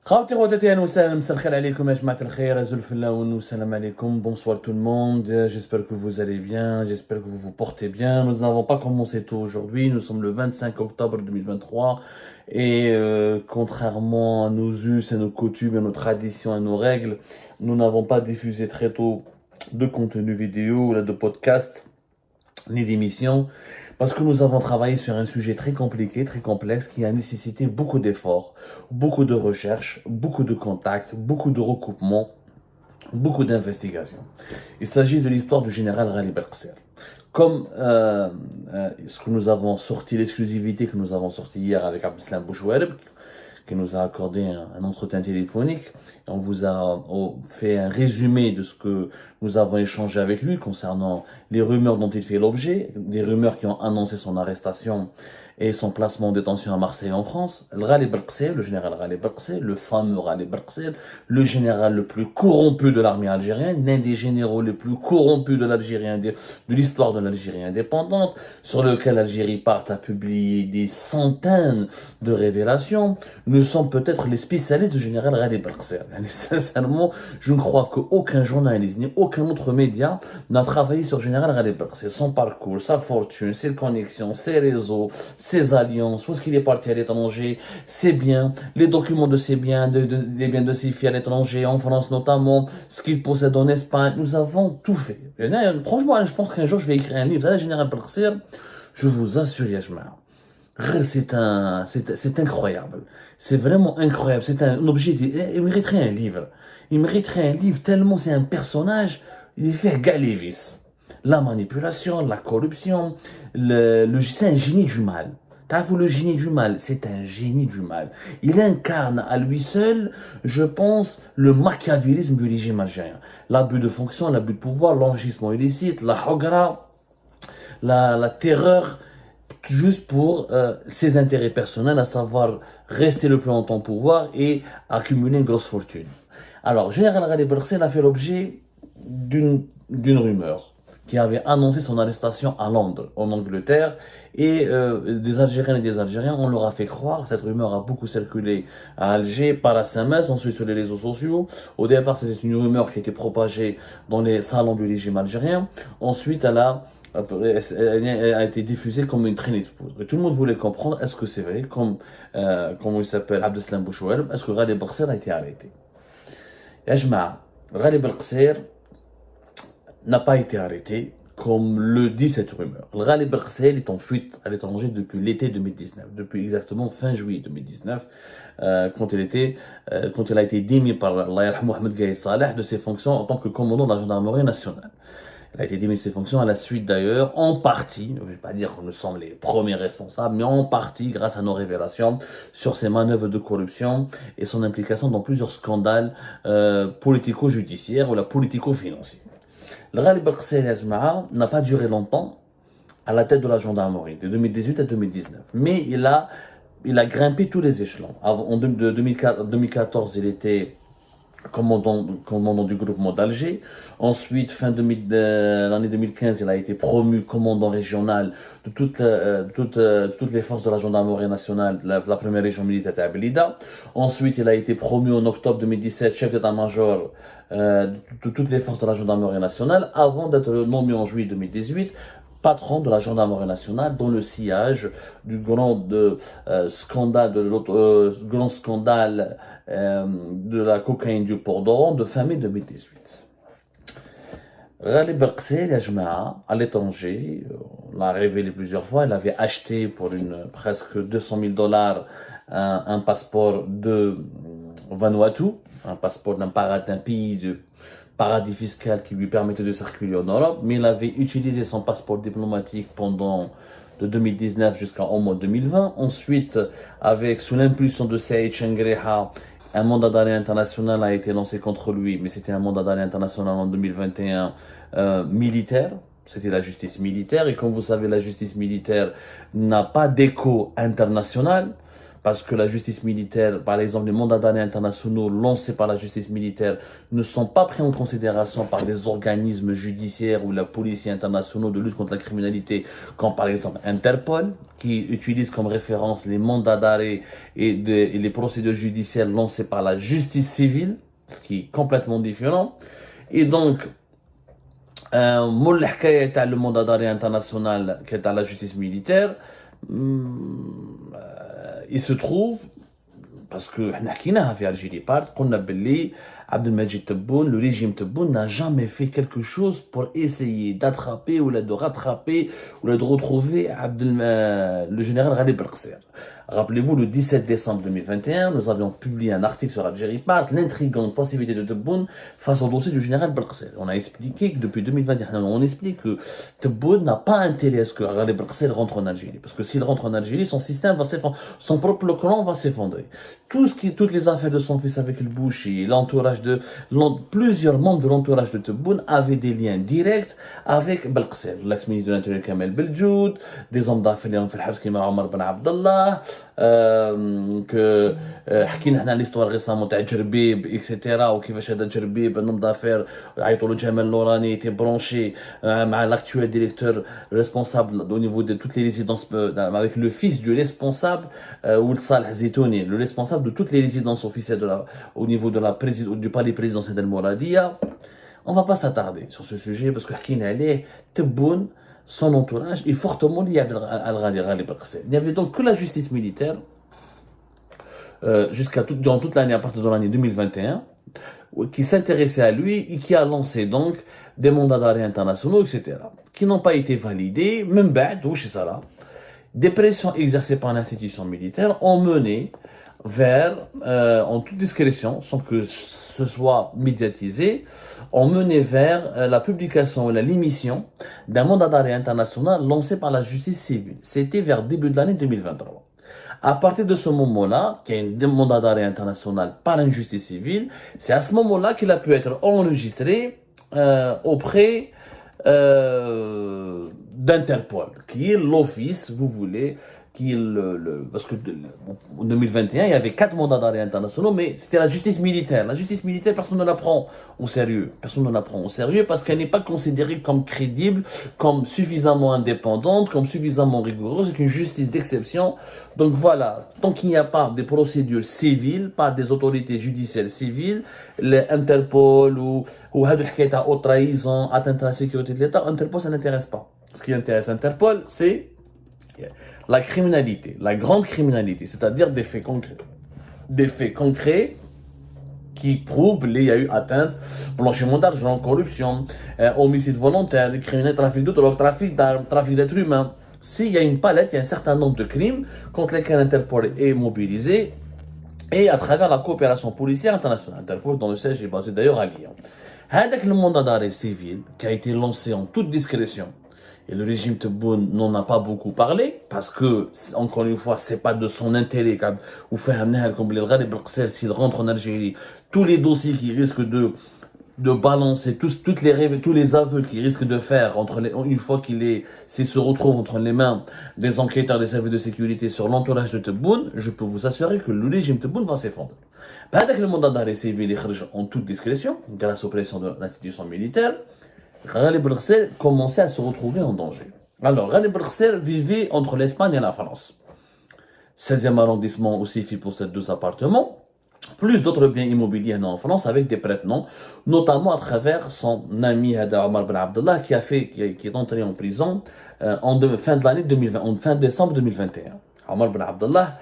خواتي خواتاتي اهلا وسهلا مساء الخير عليكم يا جماعة الخير أزول في الله والسلام عليكم bonsoir tout le monde, j'espère que vous allez bien, j'espère que vous vous portez bien. Nous n'avons pas commencé tôt aujourd'hui, nous sommes le 25 octobre 2023 et contrairement à nos us, à nos coutumes, à nos traditions, à nos règles, nous n'avons pas diffusé très tôt de contenu vidéo, de podcast, ni d'émission. Parce que nous avons travaillé sur un sujet très compliqué, très complexe, qui a nécessité beaucoup d'efforts, beaucoup de recherches, beaucoup de contacts, beaucoup de recoupements, beaucoup d'investigations. Il s'agit de l'histoire du général Ghali Belkacem. Comme ce que nous avons sorti, l'exclusivité que nous avons sorti hier avec Abdeslam Bouchouareb, qui nous a accordé un entretien téléphonique. On vous a fait un résumé de ce que nous avons échangé avec lui concernant les rumeurs dont il fait l'objet, des rumeurs qui ont annoncé son arrestation et son placement en détention à Marseille en France. Ghali Belkacem, le général Ghali Belkacem, le fameux Ghali Belkacem, le général le plus corrompu de l'armée algérienne, l'un des généraux les plus corrompus de l'Algérie, de l'histoire de l'Algérie indépendante, sur lequel l'Algérie part à publier des centaines de révélations. Nous sommes peut-être les spécialistes du général Ghali Belkacem. Sincèrement, je ne crois qu'aucun journaliste ni aucun autre média n'a travaillé sur le général Ghali Belkacem, son parcours, sa fortune, ses connexions, ses réseaux, ses alliances, où est-ce qu'il est parti à l'étranger, ses biens, les documents de ses biens, les biens de ses filles à l'étranger, en France notamment, ce qu'il possède en Espagne. Nous avons tout fait. Et là, franchement, je pense qu'un jour, je vais écrire un livre. Vous savez, le général Belkacem, je vous assure, Yajma, c'est incroyable. C'est vraiment incroyable. C'est un objet, il mériterait un livre. Il mériterait un livre tellement c'est un personnage, il fait galévis. La manipulation, la corruption, c'est un génie du mal. T'as vu le génie du mal? C'est un génie du mal. Il incarne à lui seul, je pense, le machiavélisme du régime algérien. L'abus de fonction, l'abus de pouvoir, l'enrichissement illicite, la hogra, la terreur, juste pour ses intérêts personnels, à savoir rester le plus longtemps au pouvoir et accumuler une grosse fortune. Alors, Général Ghali Belkacem a fait l'objet d'une rumeur qui avait annoncé son arrestation à Londres, en Angleterre, et des Algériens et des Algériens, on leur a fait croire, cette rumeur a beaucoup circulé à Alger, par SMS, ensuite sur les réseaux sociaux. Au départ, c'était une rumeur qui était propagée dans les salons du régime algérien. Ensuite, elle a été diffusée comme une traînée de poudre. Et tout le monde voulait comprendre, est-ce que c'est vrai, comme il s'appelle, Abdeslam Bouchouareb, est-ce que Ghali Belkacem a été arrêté? Yajma, Ghali Belkacem n'a pas été arrêté, comme le dit cette rumeur. Ghali Belkacem est en fuite à l'étranger depuis l'été 2019, depuis exactement fin juillet 2019, quand il a été démis par Mohamed Gaï Saleh de ses fonctions en tant que commandant de la gendarmerie nationale. Il a été démis de ses fonctions à la suite d'ailleurs, en partie, je ne vais pas dire que nous sommes les premiers responsables, mais en partie grâce à nos révélations sur ses manœuvres de corruption et son implication dans plusieurs scandales politico-judiciaires ou la politico-financière. Ghali Belkacem n'a pas duré longtemps à la tête de la gendarmerie, de 2018 à 2019. Mais il a grimpé tous les échelons. En 2014, il était commandant du groupement d'Alger. Ensuite, l'année 2015, il a été promu commandant régional de toutes les forces de la gendarmerie nationale, la première région militaire de Blida. Ensuite, il a été promu en octobre 2017 chef d'état-major de toutes les forces de la gendarmerie nationale, avant d'être nommé en juillet 2018 patron de la gendarmerie nationale dans le sillage du grand scandale de la cocaïne du port d'Oran de fin mai 2018. Ghali Belkacem, à l'étranger, on l'a révélé plusieurs fois, il avait acheté pour presque $200,000 un passeport de Vanuatu, un passeport d'un pays de paradis fiscal qui lui permettait de circuler en Europe, mais il avait utilisé son passeport diplomatique pendant de 2019 jusqu'au mois 2020. Ensuite, sous l'impulsion de Saïd Chengreha, un mandat d'arrêt international a été lancé contre lui, mais c'était un mandat d'arrêt international en 2021 militaire. C'était la justice militaire, et comme vous savez, la justice militaire n'a pas d'écho international. parce que la justice militaire, par exemple, les mandats d'arrêt internationaux lancés par la justice militaire ne sont pas pris en considération par des organismes judiciaires ou la police internationaux de lutte contre la criminalité, comme par exemple Interpol, qui utilise comme référence les mandats d'arrêt et les procédures judiciaires lancées par la justice civile, ce qui est complètement différent. Et donc, le mandat d'arrêt international qui est à la justice militaire, il se trouve, parce que احنا حكيناها في Algérie Part, قلنا باللي Abdelmadjid Tebboune, le régime Tebboune n'a jamais fait quelque chose pour essayer d'attraper ou de rattraper ou de retrouver le général Ghalib Belqsir. Rappelez-vous, le 17 décembre 2021, nous avions publié un article sur Algérie Part, l'intrigante passivité de Tebboune face au dossier du général Belqsir. On a expliqué que depuis 2021, on explique que Tebboune n'a pas intérêt à ce que Ghalib Belqsir rentre en Algérie. Parce que s'il rentre en Algérie, son système va s'effondrer, son propre clan va s'effondrer. Toutes les affaires de son fils avec le Bouchi, l'entourage plusieurs membres de l'entourage de Tebboune avaient des liens directs avec Belqsir, l'ex-ministre de l'Intérieur Kamel Beljoud, des hommes d'affaires qui ont fait le habs comme Omar Ben Abdallah, que حكينا هنا l'histoire récemment تاع جربيب etc. وكيفاش هذا جربيب un homme d'affaires عيطوا له جمال نوراني était branché مع l'actuel directeur responsable au niveau de toutes les résidences avec le fils du responsable Ould Saleh Zitouni, le responsable de toutes les résidences officielles au niveau de du palais présidentiel d'El Mouradia. On va pas s'attarder sur ce sujet parce que حكينا عليه Tebboune, son entourage est fortement lié à Ghalib Belqsir. Il n'y avait donc que la justice militaire durant toute l'année, à partir de l'année 2021, qui s'intéressait à lui et qui a lancé donc des mandats d'arrêt internationaux, etc., qui n'ont pas été validés, même des pressions exercées par l'institution militaire ont mené vers, en toute discrétion, sans que ce soit médiatisé, ont mené vers la publication et la l'émission d'un mandat d'arrêt international lancé par la justice civile. C'était vers début de l'année 2023. À partir de ce moment-là, qu'il y a un mandat d'arrêt international par une justice civile, c'est à ce moment-là qu'il a pu être enregistré auprès d'Interpol, qui est l'office, vous voulez, parce que en 2021, il y avait 4 mandats d'arrêt internationaux, mais c'était la justice militaire. La justice militaire, personne ne la prend au sérieux. Personne ne la prend au sérieux parce qu'elle n'est pas considérée comme crédible, comme suffisamment indépendante, comme suffisamment rigoureuse. C'est une justice d'exception. Donc voilà, tant qu'il n'y a pas des procédures civiles, pas des autorités judiciaires civiles, l'Interpol ou haute trahison, atteinte à la sécurité de l'État, Interpol, ça n'intéresse pas. Ce qui intéresse Interpol, c'est la criminalité, la grande criminalité, c'est-à-dire des faits concrets. Des faits concrets qui prouvent qu'il y a eu atteinte, blanchiment d'argent, corruption, homicide volontaire, criminel, trafic de drogue, trafic d'armes, trafic d'êtres humains. S'il y a une palette, il y a un certain nombre de crimes contre lesquels Interpol est mobilisé et à travers la coopération policière internationale. Interpol, dont le siège est basé d'ailleurs à Lyon. Avec le mandat d'arrêt civil qui a été lancé en toute discrétion. Et le régime Tebboune n'en a pas beaucoup parlé, parce que, encore une fois, c'est pas de son intérêt, ou faire un comme le Ghalib Belqsir, s'il rentre en Algérie, tous les dossiers qui risquent de balancer, tous les aveux qu'il risque de faire une fois s'il se retrouve entre les mains des enquêteurs des services de sécurité sur l'entourage de Tebboune, je peux vous assurer que le régime Tebboune va s'effondrer. Avec le mandat d'arrêt civil, il en toute discrétion, grâce aux pressions de l'institution militaire, Ghalib Belqsir commençait à se retrouver en danger. Alors, Ghalib Belqsir vivait entre l'Espagne et la France. 16e arrondissement aussi fit possède 2 appartements, plus d'autres biens immobiliers en France avec des prête-noms, notamment à travers son ami Omar Ben Abdallah qui est entré en prison en fin de l'année 2020, en fin décembre 2021. Omar Ben Abdallah,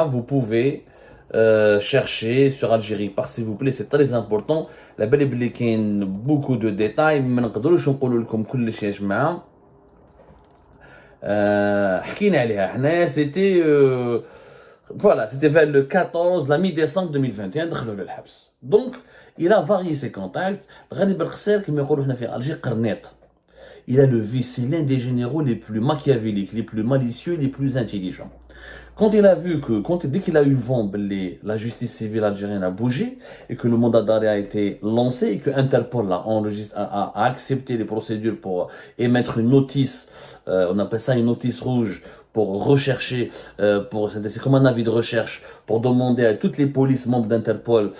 vous pouvez chercher sur Algérie Part, s'il vous plaît, c'est très important. La belle est beaucoup de détails, mais on ne peut pas vous dire كل شيء يا جماعة. حكينا عليها احنا c'était voilà, c'était vers le 14, la mi-décembre 2021 دخلوا للحبس. Donc il a varié ses contacts. Ghalib Belqsir كما يقولوا هنا في Alger قرنيط. Il a le vice, c'est l'un des généraux les plus machiavéliques, les plus malicieux, les plus intelligents. Quand il a vu dès qu'il a eu vent, la justice civile algérienne a bougé et que le mandat d'arrêt a été lancé et que Interpol a accepté les procédures pour émettre une notice, on appelle ça une notice rouge, pour rechercher, c'est comme un avis de recherche pour demander à toutes les polices membres d'Interpol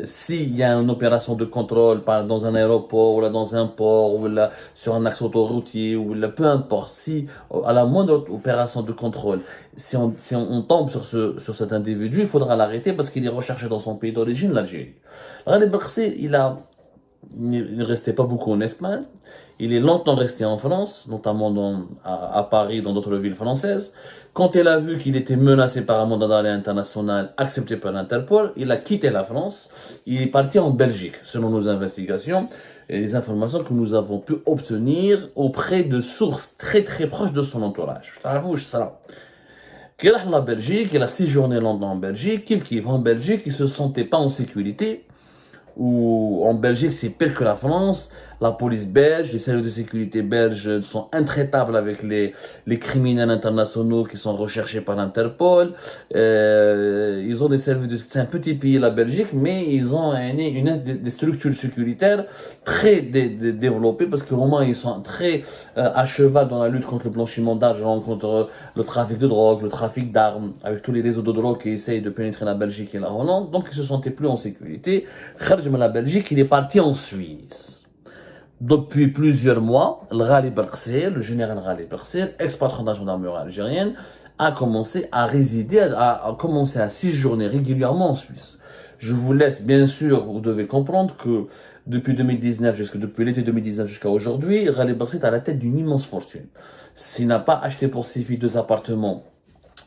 s'il y a une opération de contrôle dans un aéroport ou là dans un port ou là sur un axe autoroutier ou là peu importe, si à la moindre opération de contrôle, si on tombe sur cet individu, il faudra l'arrêter parce qu'il est recherché dans son pays d'origine, l'Algérie. Ghalib Belkacem, il ne restait pas beaucoup en Espagne. Il est longtemps resté en France, notamment à Paris, dans d'autres villes françaises. Quand il a vu qu'il était menacé par un mandat d'arrêt international accepté par l'Interpol, il a quitté la France. Il est parti en Belgique, selon nos investigations et les informations que nous avons pu obtenir auprès de sources très très proches de son entourage. Il a Belgique, il a séjourné longtemps en Belgique, en Belgique, il se sentait pas en sécurité. Ou en Belgique, c'est pire que la France. La police belge, les services de sécurité belges sont intraitables avec les criminels internationaux qui sont recherchés par l'Interpol. Ils ont des services c'est un petit pays, la Belgique, mais ils ont des structures sécuritaires très développées parce que vraiment, ils sont très à cheval dans la lutte contre le blanchiment d'argent, contre le trafic de drogue, le trafic d'armes, avec tous les réseaux de drogue qui essayent de pénétrer la Belgique et la Hollande. Donc, ils se sentaient plus en sécurité. La Belgique, il est parti en Suisse. Depuis plusieurs mois, le général Ghalib Belkacem, ex-patron de la gendarmerie algérienne, a commencé à résider, a commencé à séjourner régulièrement en Suisse. Je vous laisse, bien sûr, vous devez comprendre que depuis depuis l'été 2019 jusqu'à aujourd'hui, Ghalib Belkacem est à la tête d'une immense fortune. S'il n'a pas acheté pour ses filles 2 appartements,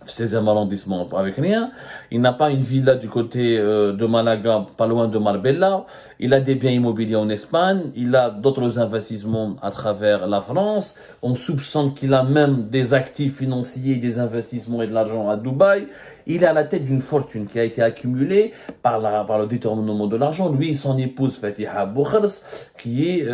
16e arrondissement avec rien. Il n'a pas une villa du côté de Malaga, pas loin de Marbella. Il a des biens immobiliers en Espagne. Il a d'autres investissements à travers la France. On soupçonne qu'il a même des actifs financiers, des investissements et de l'argent à Dubaï. Il est à la tête d'une fortune qui a été accumulée par le détournement de l'argent. Lui et son épouse Fatiha Boukhars, qui est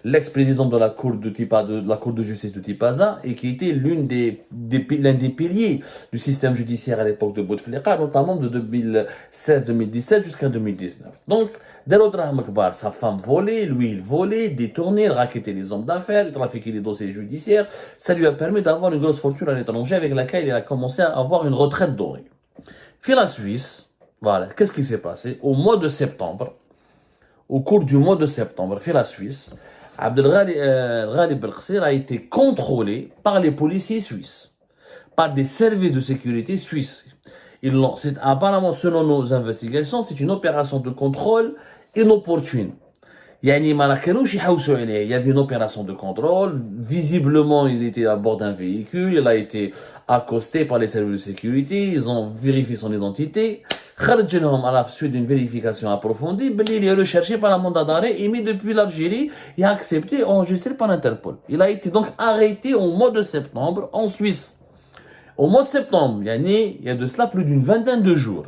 l'ex-présidente de la cour de justice de Tipaza et qui était l'un des piliers du système judiciaire à l'époque de Bouteflika, notamment de 2016-2017 jusqu'à 2019. Donc, Delodra Makbar, sa femme volait, lui il volait, détournait, il rackettait les hommes d'affaires, il trafiquait les dossiers judiciaires. Ça lui a permis d'avoir une grosse fortune à l'étranger avec laquelle il a commencé à avoir une retraite dorée. Puis la Suisse, voilà, qu'est-ce qui s'est passé? Au mois de septembre, au cours du mois de septembre, puis la Suisse, Ghalib Belkacem a été contrôlé par les policiers suisses, par des services de sécurité suisses. Apparemment, selon nos investigations, c'est une opération de contrôle inopportune. Il y avait une opération de contrôle. Visiblement, ils étaient à bord d'un véhicule. Il a été accosté par les services de sécurité. Ils ont vérifié son identité. À la suite d'une vérification approfondie, il est recherché par un mandat d'arrêt émis depuis l'Algérie et accepté, enregistré par l'Interpol. Il a été donc arrêté au mois de septembre en Suisse. Au mois de septembre, il y a de cela plus d'une vingtaine de jours.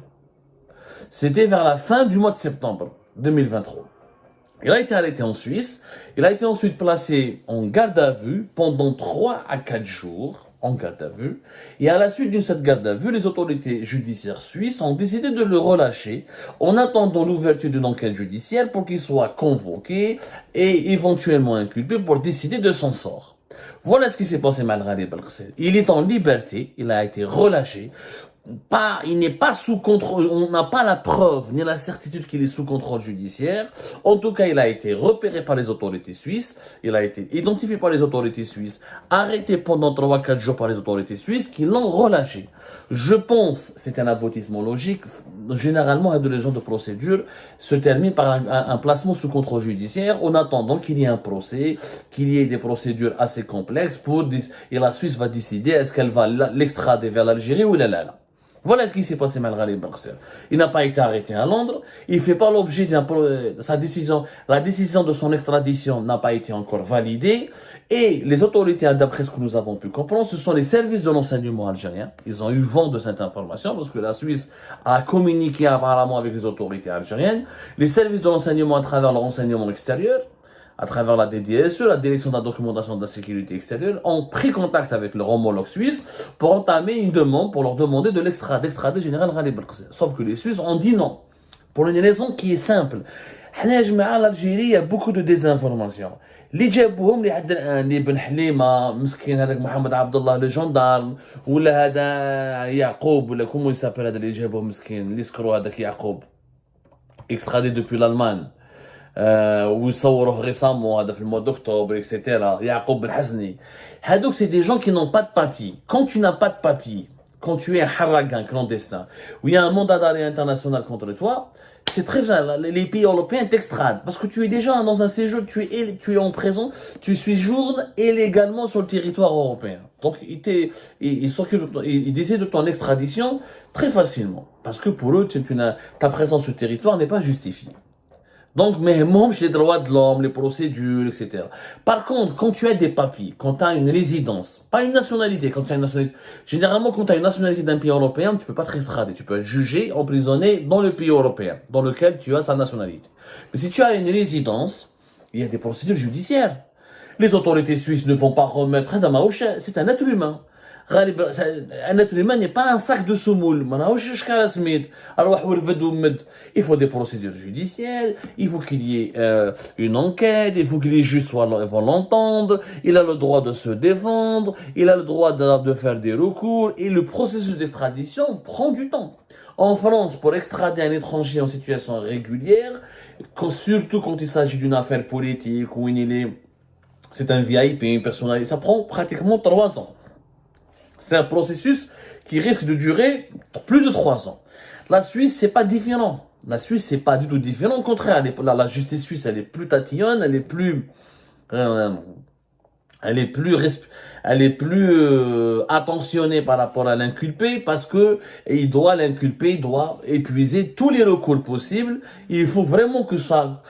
C'était vers la fin du mois de septembre 2023. Il a été arrêté en Suisse. Il a été ensuite placé en garde à vue pendant 3 à 4 jours en garde à vue. Et à la suite de cette garde à vue, les autorités judiciaires suisses ont décidé de le relâcher en attendant l'ouverture d'une enquête judiciaire pour qu'il soit convoqué et éventuellement inculpé pour décider de son sort. Voilà ce qui s'est passé malgré Ghalib Belkacem. Il est en liberté, il a été relâché. Il n'est pas sous contrôle, on n'a pas la preuve ni la certitude qu'il est sous contrôle judiciaire. En tout cas, il a été repéré par les autorités suisses, il a été identifié par les autorités suisses, arrêté pendant 3-4 jours par les autorités suisses qui l'ont relâché. Je pense, c'est un aboutissement logique, généralement un de de procédure se termine par un placement sous contrôle judiciaire en attendant qu'il y ait un procès, qu'il y ait des procédures assez complexes et la Suisse va décider est-ce qu'elle va l'extrader vers l'Algérie ou là. Voilà ce qui s'est passé malgré Ghalib Belkacem. Il n'a pas été arrêté à Londres. Il fait pas l'objet sa décision. La décision de son extradition n'a pas été encore validée. Et les autorités, d'après ce que nous avons pu comprendre, ce sont les services de l'enseignement algérien. Ils ont eu vent de cette information parce que la Suisse a communiqué apparemment avec les autorités algériennes. Les services de l'enseignement à travers leur renseignement extérieur, à travers la DDSE, la Direction de la documentation de la sécurité extérieure, ont pris contact avec leur homologue suisse pour entamer une demande, pour leur demander d'extrader général Ghalib Belkacem. Sauf que les Suisses ont dit non. Pour une raison qui est simple. En Algérie, il y a beaucoup de désinformation. اللي جابوهم اللي عند الان اللي بن حليمه مسكين هذاك محمد عبد الله لو جندارم ولا هذا يعقوب ولا كومو يسابيل هذا اللي جابوه مسكين اللي سكروا هذاك يعقوب اكسترادي دوبي l'Allemagne ويصوروه ريسامون هذا في الموا d'octobre etc. يعقوب بن حزني هذوك سي دي جون كي نون با دو بابي quand tu n'as pas de papier quand tu es un harragan clandestin où il y a un mandat d'arrêt international contre toi. C'est très bien, les pays européens t'extradent parce que tu es déjà dans un séjour, tu es en prison, tu séjournes illégalement sur le territoire européen. Donc ils décident de ton extradition très facilement parce que pour eux, ta présence sur le territoire n'est pas justifiée. Donc, mais même les droits de l'homme, les procédures, etc. Par contre, quand tu as des papiers, quand tu as une résidence, pas une nationalité, quand tu as une nationalité, généralement, quand tu as une nationalité d'un pays européen, tu peux pas te extrader, tu peux être jugé, emprisonné dans le pays européen, dans lequel tu as sa nationalité. Mais si tu as une résidence, il y a des procédures judiciaires. Les autorités suisses ne vont pas remettre, c'est un être humain. Un être humain n'est pas un sac de semoule. Il faut des procédures judiciaires, il faut qu'il y ait une enquête, il faut que les juges vont l'entendre, il a le droit de se défendre, il a le droit de faire des recours, et le processus d'extradition prend du temps. En France, pour extrader un étranger en situation régulière, surtout quand il s'agit d'une affaire politique, où c'est un VIP, une personnalité, ça prend pratiquement 3 ans. C'est un processus qui risque de durer plus de 3 ans. La Suisse, c'est pas différent. La Suisse, c'est pas du tout différent. Au contraire, la justice suisse, elle est plus tatillonne, elle est plus attentionnée par rapport à l'inculpé parce que l'inculpé doit épuiser tous les recours possibles. Il faut vraiment que sa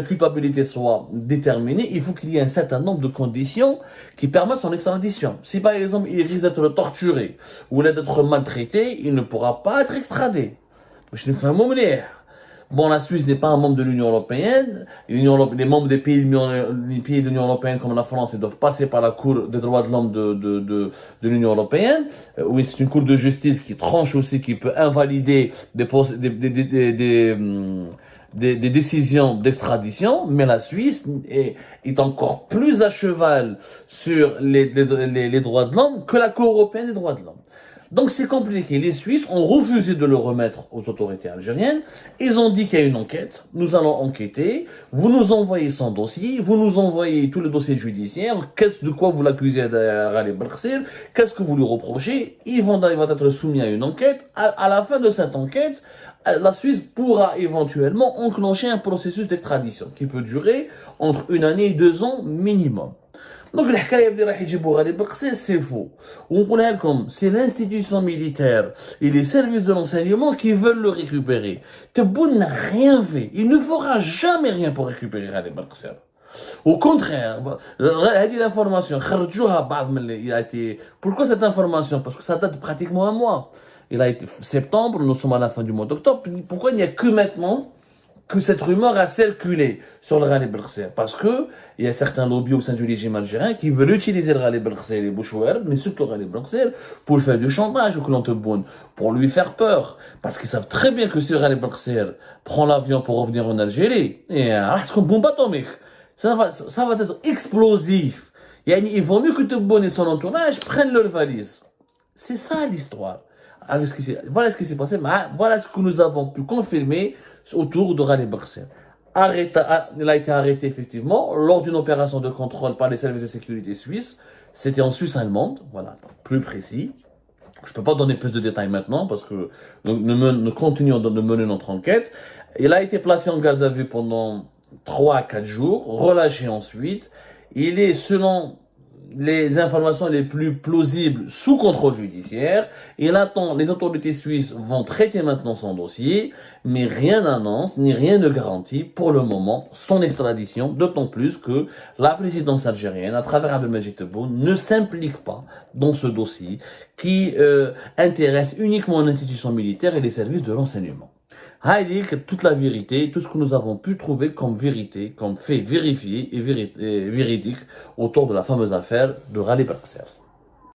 culpabilité soit déterminée. Il faut qu'il y ait un certain nombre de conditions qui permettent son extradition. Si par exemple il risque d'être torturé ou d'être maltraité, il ne pourra pas être extradé. Je ne fais un moment. Bon, la Suisse n'est pas un membre de l'Union européenne. Les membres des pays de l'Union européenne comme la France, ils doivent passer par la Cour des droits de l'homme de l'Union européenne. Oui, c'est une cour de justice qui tranche aussi, qui peut invalider des décisions d'extradition. Mais la Suisse est encore plus à cheval sur les droits de l'homme que la Cour européenne des droits de l'homme. Donc c'est compliqué. Les Suisses ont refusé de le remettre aux autorités algériennes. Ils ont dit qu'il y a une enquête. Nous allons enquêter. Vous nous envoyez son dossier. Vous nous envoyez tous les dossiers judiciaires. De quoi vous l'accusez Ghalib Belkhsir? Qu'est-ce que vous lui reprochez? Il va être soumis à une enquête. À la fin de cette enquête, la Suisse pourra éventuellement enclencher un processus d'extradition qui peut durer entre 1 année et 2 ans minimum. Donc الحكايه اللي راح يجيبوا غالي بقسي c'est faux. ونقولها لكم c'est l'institution militaire et les services de renseignement qui veulent le récupérer. Tebboune n'a rien fait. Il ne fera jamais rien pour récupérer غالي بقسي. Au contraire, هذه l'information خرجوها بعض من il a été. Pourquoi cette information? Parce que ça date de pratiquement 1 mois. Il a été septembre, nous sommes à la fin du mois d'octobre. Pourquoi il n'y a que maintenant que cette rumeur a circulé sur le Ghalib Belkhsir? Parce que il y a certains lobbies au sein du régime algérien qui veulent utiliser le Ghalib Belkhsir, les Bouchouer, mais surtout le Ghalib Belkhsir, pour faire du chantage au clan Tebboune, pour lui faire peur. Parce qu'ils savent très bien que si le Ghalib Belkhsir prend l'avion pour revenir en Algérie, et c'est une bombe atomique. Ça va être explosif. Il vaut mieux que Tebboune et son entourage prennent leur valise. C'est ça l'histoire. Voilà ce qui s'est passé, voilà ce que nous avons pu confirmer autour de Ghalib Belkhsir. Il a été arrêté effectivement lors d'une opération de contrôle par les services de sécurité suisses. C'était en Suisse allemande, voilà, plus précis. Je ne peux pas donner plus de détails maintenant parce que nous continuons de mener notre enquête. Il a été placé en garde à vue pendant 3 à 4 jours, relâché ensuite. Il est, selon les informations les plus plausibles, sous contrôle judiciaire. Il attend, les autorités suisses vont traiter maintenant son dossier, mais rien n'annonce, ni rien ne garantit pour le moment son extradition, d'autant plus que la présidence algérienne, à travers Abdelmadjid Tebboune, ne s'implique pas dans ce dossier qui intéresse uniquement l'institution militaire et les services de renseignement. Haïdik, toute la vérité, tout ce que nous avons pu trouver comme vérité, comme fait vérifié et véridique autour de la fameuse affaire de Ghalib Belkhsir.